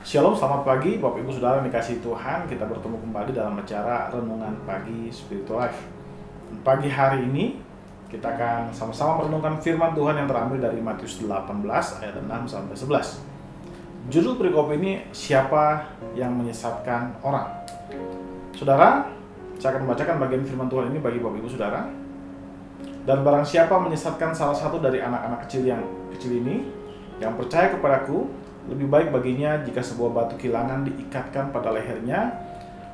Shalom, selamat pagi Bapak Ibu Saudara yang dikasihi Tuhan. Kita bertemu kembali dalam acara Renungan Pagi Spiritual Life. Pagi hari ini kita akan sama-sama merenungkan firman Tuhan yang terambil dari Matius 18 ayat 6 sampai 11. Judul perikop ini, siapa yang menyesatkan orang? Saudara, saya akan membacakan bagian firman Tuhan ini bagi Bapak Ibu Saudara. Dan barang siapa menyesatkan salah satu dari anak-anak kecil yang kecil ini, yang percaya kepadaku, lebih baik baginya jika sebuah batu kilangan diikatkan pada lehernya,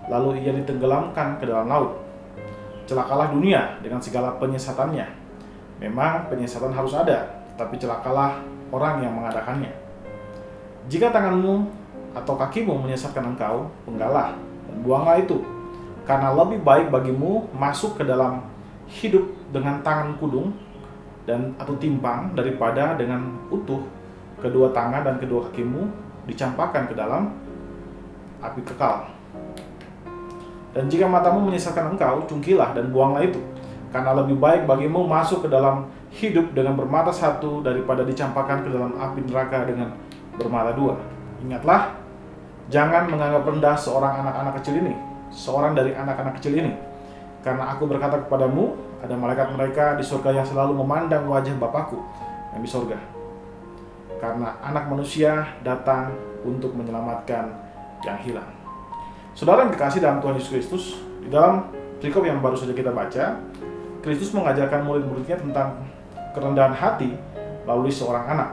lalu ia ditenggelamkan ke dalam laut. Celakalah dunia dengan segala penyesatannya. Memang penyesatan harus ada, tapi celakalah orang yang mengadakannya. Jika tanganmu atau kakimu menyesatkan engkau, penggalah dan buanglah itu. Karena lebih baik bagimu masuk ke dalam hidup dengan tangan kudung dan atau timpang daripada dengan utuh kedua tangan dan kedua kakimu dicampakkan ke dalam api kekal. Dan jika matamu menyesatkan engkau, cungkilah dan buanglah itu. Karena lebih baik bagimu masuk ke dalam hidup dengan bermata satu daripada dicampakkan ke dalam api neraka dengan bermata dua. Ingatlah, jangan menganggap rendah seorang anak-anak kecil ini, seorang dari anak-anak kecil ini. Karena aku berkata kepadamu, ada malaikat mereka di surga yang selalu memandang wajah Bapakku yang di surga. Karena anak manusia datang untuk menyelamatkan yang hilang. Saudara yang dikasih dalam Tuhan Yesus Kristus, di dalam perikop yang baru saja kita baca, Kristus mengajarkan murid-muridnya tentang kerendahan hati melalui seorang anak.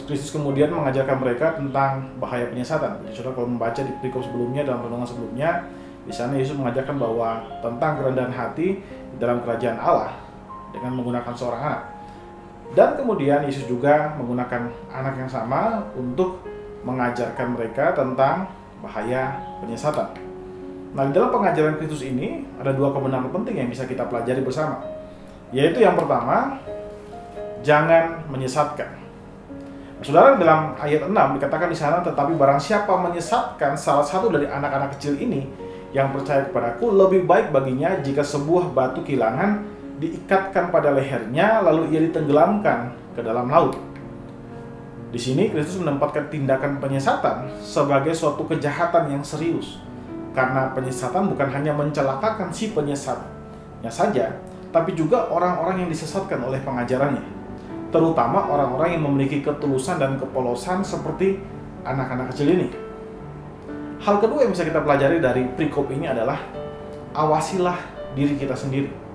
Kristus kemudian mengajarkan mereka tentang bahaya penyesatan. Jadi saudara kalau membaca di perikop sebelumnya, dalam renungan sebelumnya, di sana Yesus mengajarkan bahwa tentang kerendahan hati di dalam kerajaan Allah dengan menggunakan seorang anak. Dan kemudian Yesus juga menggunakan anak yang sama untuk mengajarkan mereka tentang bahaya penyesatan. Nah, di dalam pengajaran Kristus ini ada dua kebenaran penting yang bisa kita pelajari bersama. Yaitu yang pertama, jangan menyesatkan. Nah, saudara, dalam ayat 6 dikatakan di sana, tetapi barang siapa menyesatkan salah satu dari anak-anak kecil ini yang percaya kepadaku, lebih baik baginya jika sebuah batu kilangan diikatkan pada lehernya, lalu ia ditenggelamkan ke dalam laut. Di sini Kristus menempatkan tindakan penyesatan sebagai suatu kejahatan yang serius. Karena penyesatan bukan hanya mencelakakan si penyesatnya saja, tapi juga orang-orang yang disesatkan oleh pengajarannya. Terutama orang-orang yang memiliki ketulusan dan kepolosan seperti anak-anak kecil ini. Hal kedua yang bisa kita pelajari dari perikop ini adalah awasilah diri kita sendiri.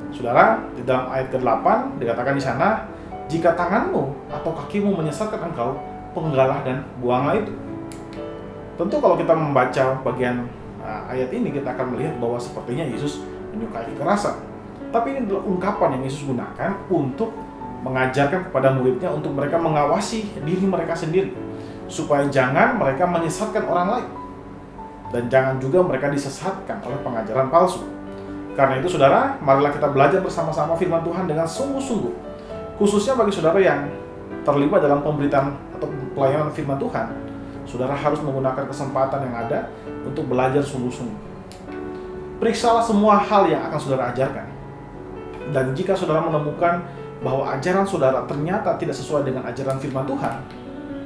Saudara, di dalam ayat ke-8 dikatakan di sana, jika tanganmu atau kakimu menyesatkan engkau, penggalah dan buanglah itu. Tentu kalau kita membaca bagian ayat ini, kita akan melihat bahwa sepertinya Yesus menyukai kekerasan. Tapi ini adalah ungkapan yang Yesus gunakan untuk mengajarkan kepada muridnya untuk mereka mengawasi diri mereka sendiri, supaya jangan mereka menyesatkan orang lain, dan jangan juga mereka disesatkan oleh pengajaran palsu. Karena itu saudara, marilah kita belajar bersama-sama firman Tuhan dengan sungguh-sungguh. Khususnya bagi saudara yang terlibat dalam pemberitaan atau pelayanan firman Tuhan, saudara harus menggunakan kesempatan yang ada untuk belajar sungguh-sungguh. Periksalah semua hal yang akan saudara ajarkan. Dan jika saudara menemukan bahwa ajaran saudara ternyata tidak sesuai dengan ajaran firman Tuhan,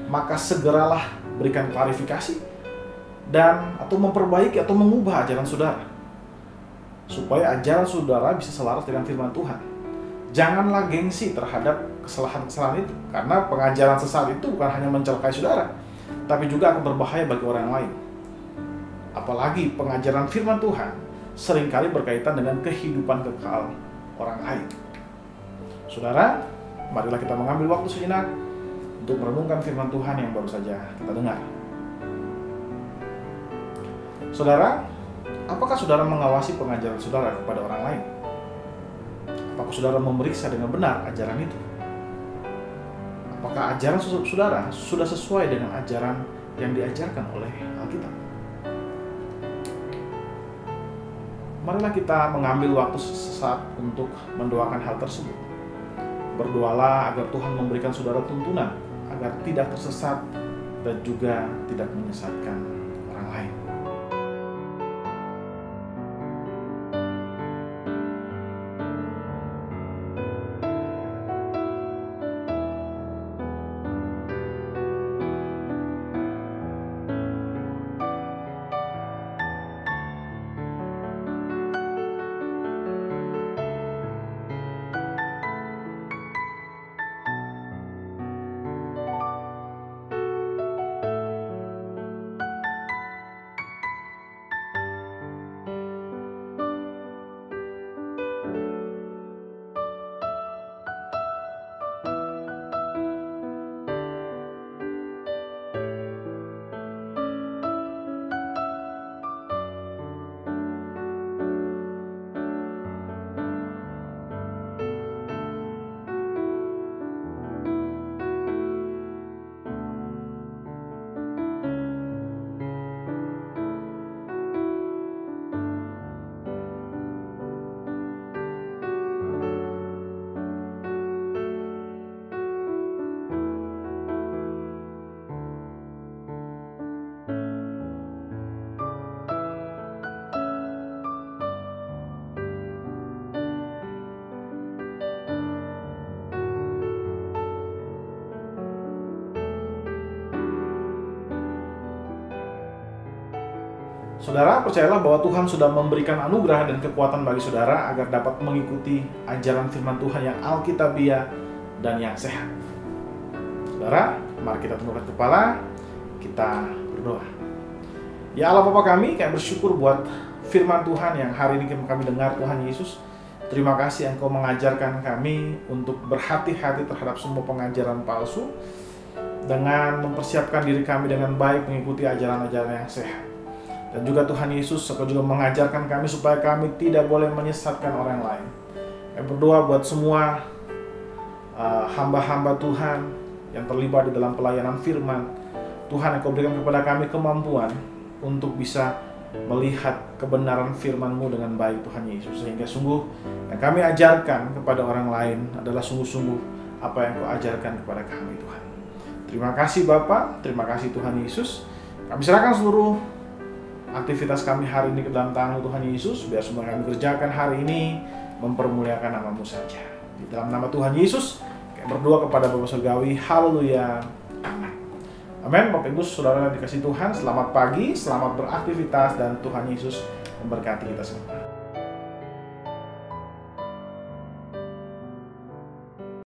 maka segeralah berikan klarifikasi dan atau memperbaiki atau mengubah ajaran saudara, supaya ajaran saudara bisa selaras dengan firman Tuhan. Janganlah gengsi terhadap kesalahan-kesalahan itu, karena pengajaran sesat itu bukan hanya mencelakai saudara, tapi juga akan berbahaya bagi orang lain. Apalagi pengajaran firman Tuhan seringkali berkaitan dengan kehidupan kekal orang lain. Saudara, marilah kita mengambil waktu sejenak untuk merenungkan firman Tuhan yang baru saja kita dengar. Saudara, apakah saudara mengawasi pengajaran saudara kepada orang lain? Apakah saudara memeriksa dengan benar ajaran itu? Apakah ajaran saudara sudah sesuai dengan ajaran yang diajarkan oleh Alkitab? Marilah kita mengambil waktu sesaat untuk mendoakan hal tersebut. Berdoalah agar Tuhan memberikan saudara tuntunan, agar tidak tersesat dan juga tidak menyesatkan orang lain. Saudara, percayalah bahwa Tuhan sudah memberikan anugerah dan kekuatan bagi saudara agar dapat mengikuti ajaran firman Tuhan yang alkitabiah dan yang sehat. Saudara, mari kita tundukkan kepala, kita berdoa. Ya Allah Bapa kami bersyukur buat firman Tuhan yang hari ini kami dengar, Tuhan Yesus. Terima kasih Engkau mengajarkan kami untuk berhati-hati terhadap semua pengajaran palsu, dengan mempersiapkan diri kami dengan baik mengikuti ajaran-ajaran yang sehat. Dan juga Tuhan Yesus, Engkau juga mengajarkan kami supaya kami tidak boleh menyesatkan orang lain. Kami berdoa buat semua hamba-hamba Tuhan yang terlibat di dalam pelayanan firman. Tuhan, Engkau berikan kepada kami kemampuan untuk bisa melihat kebenaran firman-Mu dengan baik, Tuhan Yesus. Sehingga sungguh yang kami ajarkan kepada orang lain adalah sungguh-sungguh apa yang Engkau ajarkan kepada kami, Tuhan. Terima kasih Bapa, terima kasih Tuhan Yesus. Kami serahkan seluruh aktivitas kami hari ini ke dalam tangan Tuhan Yesus. Biar semua yang kami kerjakan hari ini mempermuliakan nama-Mu saja. Di dalam nama Tuhan Yesus, kami berdoa kepada Bapa Surgawi. Haleluya. Amin. Amin. Bapak Ibu Saudara yang dikasihi Tuhan, selamat pagi, selamat beraktivitas, dan Tuhan Yesus memberkati kita semua.